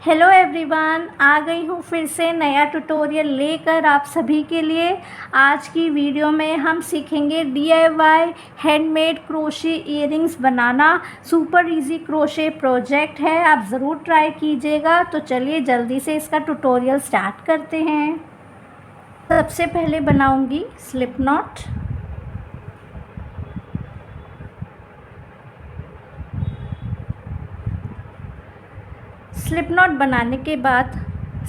Hello everyone, आ गई हूँ फिर से नया ट्यूटोरियल लेकर आप सभी के लिए। आज की वीडियो में हम सीखेंगे DIY हैंडमेड क्रोशे इयररिंग्स बनाना। सुपर इजी क्रोशे प्रोजेक्ट है, आप ज़रूर ट्राई कीजिएगा। तो चलिए जल्दी से इसका ट्यूटोरियल स्टार्ट करते हैं। सबसे पहले बनाऊंगी स्लिप नॉट। स्लिप नॉट बनाने के बाद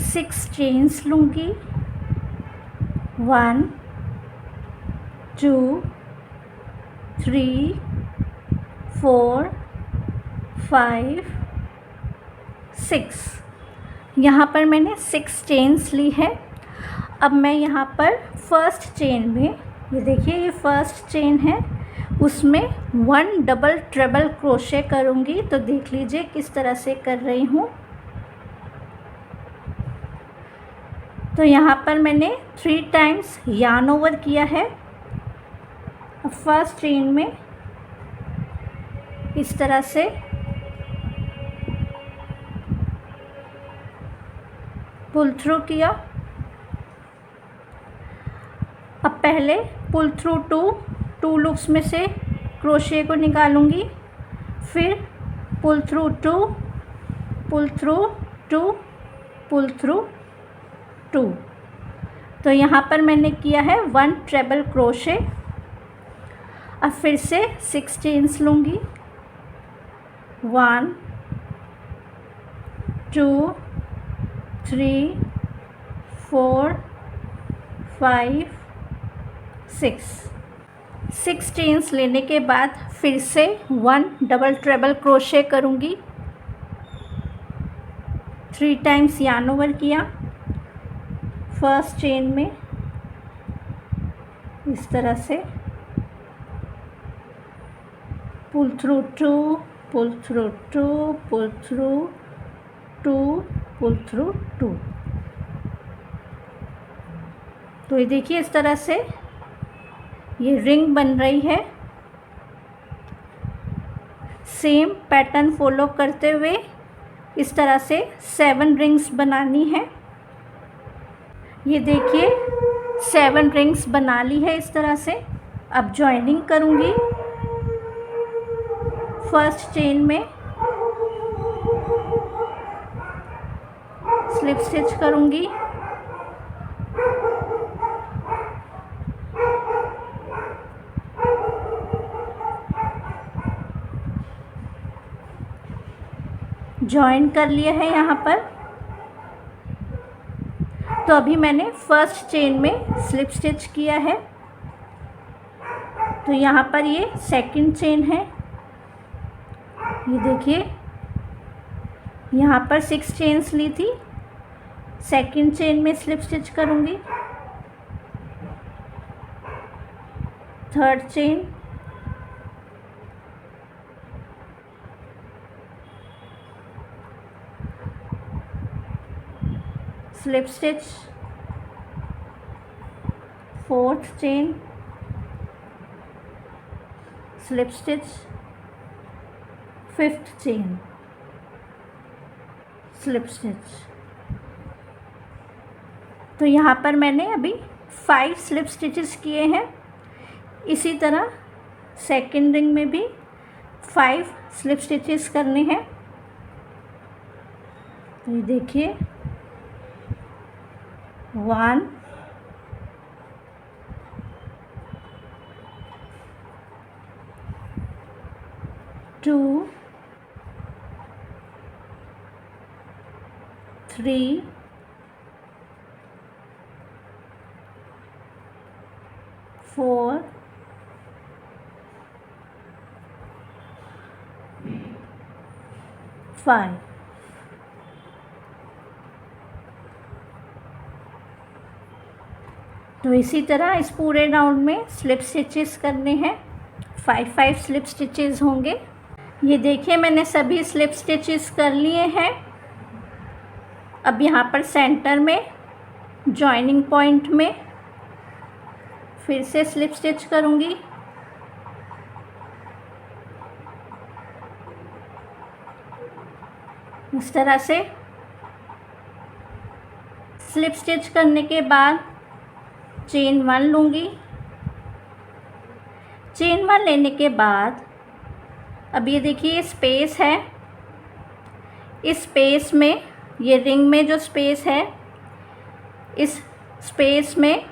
6 चेन्स लूँगी। 1 2 3 4 5 6। यहाँ पर मैंने 6 चेन्स ली है। अब मैं यहाँ पर फर्स्ट चेन में, ये देखिए ये फर्स्ट चेन है, उसमें 1 डबल ट्रिपल क्रोशे करूँगी। तो देख लीजिए किस तरह से कर रही हूँ। तो यहाँ पर मैंने 3 टाइम्स यार्न ओवर किया है। फर्स्ट चेन में इस तरह से पुल थ्रू किया। अब पहले पुल थ्रू टू लूप्स में से क्रोशे को निकालूंगी, फिर pull through 2, pull through 2, pull through 2। तो यहाँ पर मैंने किया है 1 ट्रिपल क्रोशे। अब फिर से 6 चेन्स लूँगी। 1 2 3 4 5 6 चेन्स लेने के बाद फिर से 1 डबल ट्रिपल क्रोशे करूँगी। 3 टाइम्स यार्न ओवर किया फर्स्ट चेन में इस तरह से, pull through 2, pull through 2, pull through 2, pull through 2। तो ये देखिए इस तरह से ये रिंग बन रही है। सेम पैटर्न फॉलो करते हुए इस तरह से 7 रिंग्स बनानी है। ये देखिए 7 रिंग्स बना ली है इस तरह से। अब जॉइनिंग करूँगी फर्स्ट चेन में, स्लिप स्टिच करूँगी। जॉइन कर लिया है यहाँ पर। तो अभी मैंने फर्स्ट चेन में स्लिप स्टिच किया है। तो यहाँ पर ये सेकंड चेन है। ये देखिए यहाँ पर 6 चेन्स ली थी, सेकंड चेन में स्लिप स्टिच करूँगी। Third chain, slip stitch, fourth chain, slip stitch, fifth chain, slip stitch. तो यहाँ पर मैंने अभी 5 स्लिप स्टिचेस किए हैं। इसी तरह सेकेंड रिंग में भी 5 स्लिप स्टिचेस करने हैं। तो ये देखिए 1 2 3 4 5। तो इसी तरह इस पूरे राउंड में स्लिप स्टिचेस करने हैं। 5 स्लिप स्टिचेस होंगे। ये देखिए मैंने सभी स्लिप स्टिचेस कर लिए हैं। अब यहाँ पर सेंटर में जॉइनिंग पॉइंट में फिर से स्लिप स्टिच करूँगी। इस तरह से स्लिप स्टिच करने के बाद चेन 1 लूँगी। चेन 1 लेने के बाद अब ये देखिए स्पेस है, इस स्पेस में, ये रिंग में जो स्पेस है, इस स्पेस में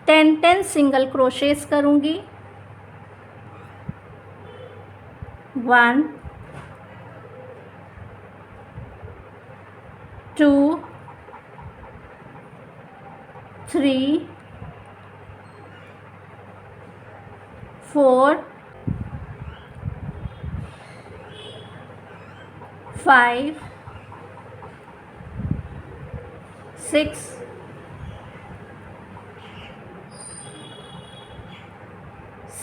10 सिंगल क्रोशेस करूँगी। 1 2 3 4 5 6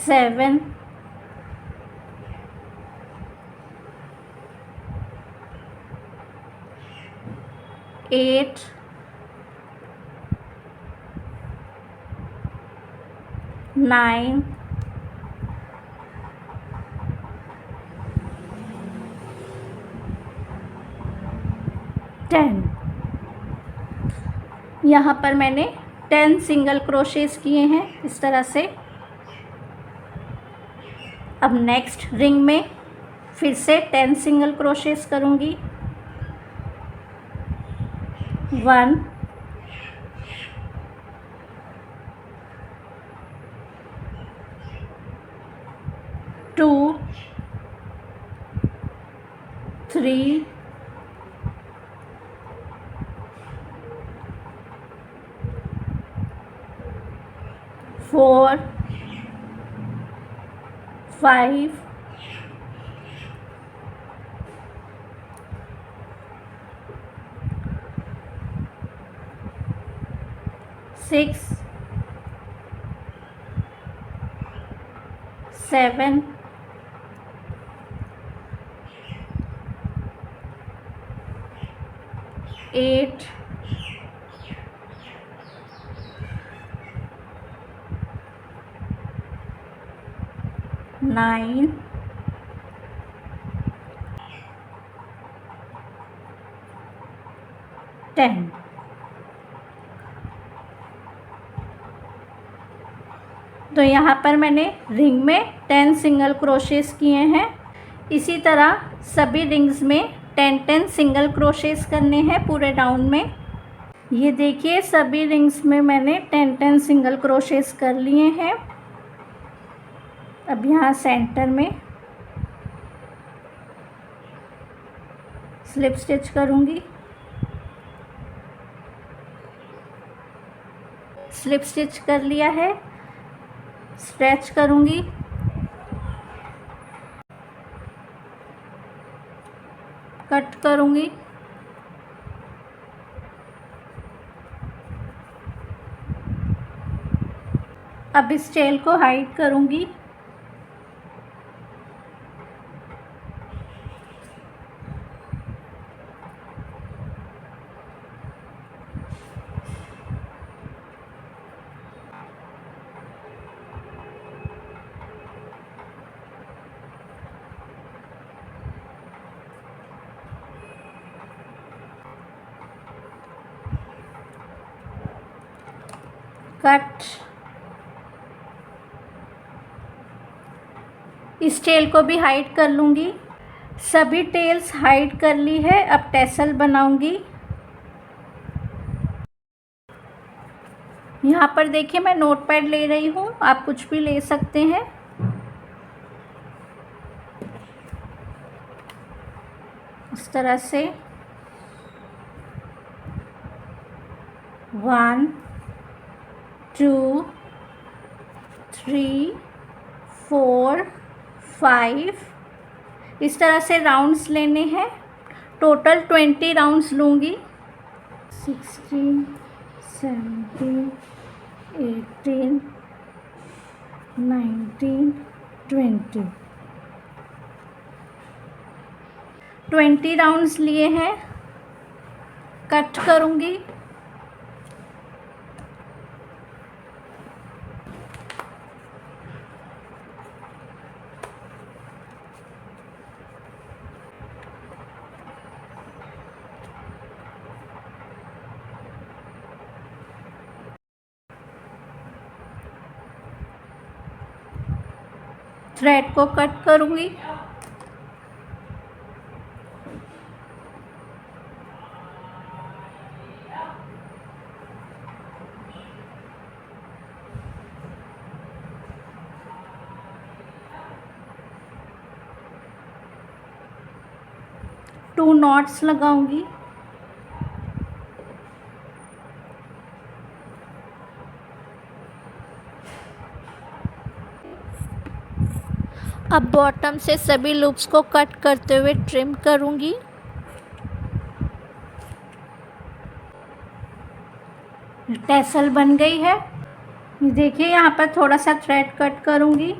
7 8 9 10। यहाँ पर मैंने 10 सिंगल क्रोशेस किए हैं इस तरह से। अब नेक्स्ट रिंग में फिर से 10 सिंगल क्रोशेस करूँगी। 1 2 3 4 5 6 7 8 9 10। तो यहाँ पर मैंने रिंग में 10 सिंगल क्रोशेस किए हैं। इसी तरह सभी रिंग्स में 10 सिंगल क्रोशेस करने हैं पूरे राउंड में। ये देखिए सभी रिंग्स में मैंने 10 सिंगल क्रोशेस कर लिए हैं। अब यहाँ सेंटर में स्लिप स्टिच करूँगी। स्लिप स्टिच कर लिया है, स्ट्रेच करूँगी। कट करूँगी। अब इस टेल को हाइड करूँगी। कट। इस टेल को भी हाइड कर लूँगी। सभी टेल्स हाइड कर ली है। अब टैसल बनाऊँगी। यहाँ पर देखिए मैं नोटपैड ले रही हूँ, आप कुछ भी ले सकते हैं। इस तरह से 1 2 3 4 5 इस तरह से राउंड्स लेने हैं। टोटल 20 राउंड्स लूँगी। 16 17 18 19 20 राउंड्स लिए हैं। कट करूँगी। थ्रेड को कट करूँगी। टू नॉट्स लगाऊंगी। अब बॉटम से सभी लूप्स को कट करते हुए ट्रिम करूंगी। टैसल बन गई है। देखिए यहाँ पर थोड़ा सा थ्रेड कट करूंगी।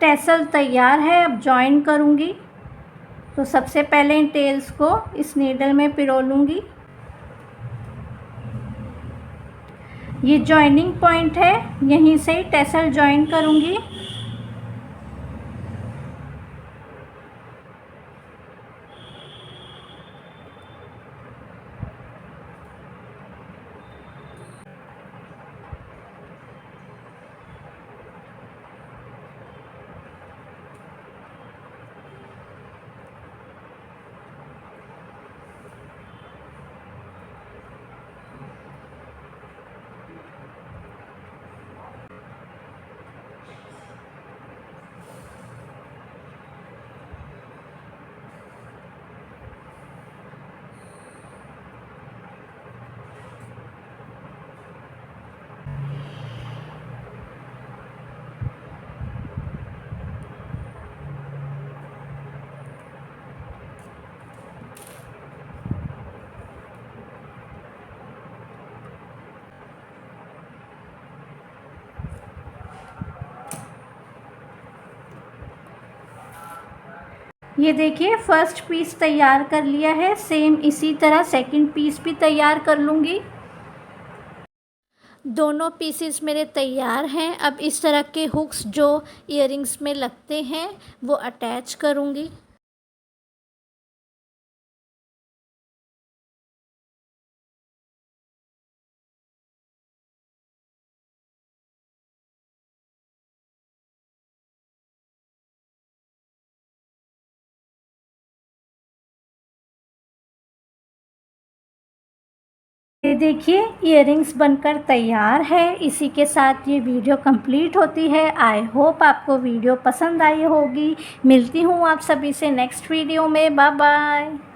टैसल तैयार है। अब जॉइन करूँगी। तो सबसे पहले इन टेल्स को इस नीडल में पिरो लूँगी। ये जॉइनिंग पॉइंट है, यहीं से ही टैसल जॉइन करूँगी। ये देखिए फर्स्ट पीस तैयार कर लिया है। सेम इसी तरह सेकंड पीस भी तैयार कर लूँगी। दोनों पीसेस मेरे तैयार हैं। अब इस तरह के हुक्स जो इयररिंग्स में लगते हैं वो अटैच करूँगी। ये देखिए इयररिंग्स बनकर तैयार है। इसी के साथ ये वीडियो कंप्लीट होती है। आई होप आपको वीडियो पसंद आई होगी। मिलती हूँ आप सभी से नेक्स्ट वीडियो में। Bye bye.